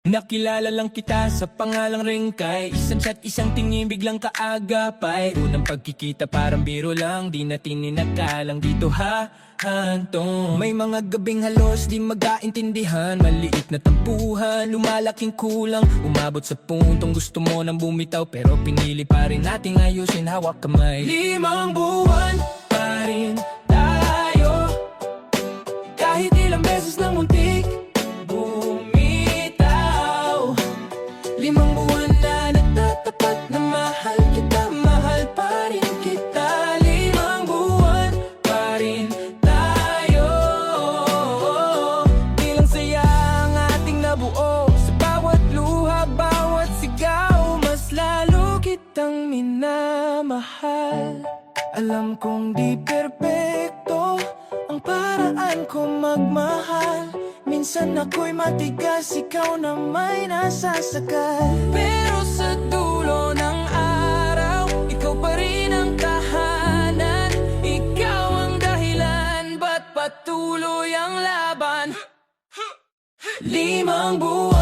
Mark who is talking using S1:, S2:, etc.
S1: Nakilala lang kita sa pangalang Ringkay. Isang chat, isang tingin, biglang kaagapay. Unang pagkikita parang biro lang, di natin inakalang dito hahantong. May mga gabing halos di magkaintindihan, maliit na tampuhan, lumalaking kulang. Umabot sa puntong gusto mo nang bumitaw, pero pinili pa rin nating ayusin, hawak kamay. 5 buwan pa rin tayo, kahit ilang beses na muntik 5 buwan na nagtatapat na mahal kita, mahal pa rin kita. 5 buwan pa rin tayo, bilang saya ang ating nabuo. Sa bawat luha, bawat sigaw, mas lalo kitang minamahal. Alam kong di perpekto ang paraan ko magmahal. Minsan ako'y matigas, ikaw na may nasasakal. Pero sa dulo ng araw, ikaw pa rin ang tahanan. Ikaw ang dahilan, ba't patuloy ang laban? 5 buwan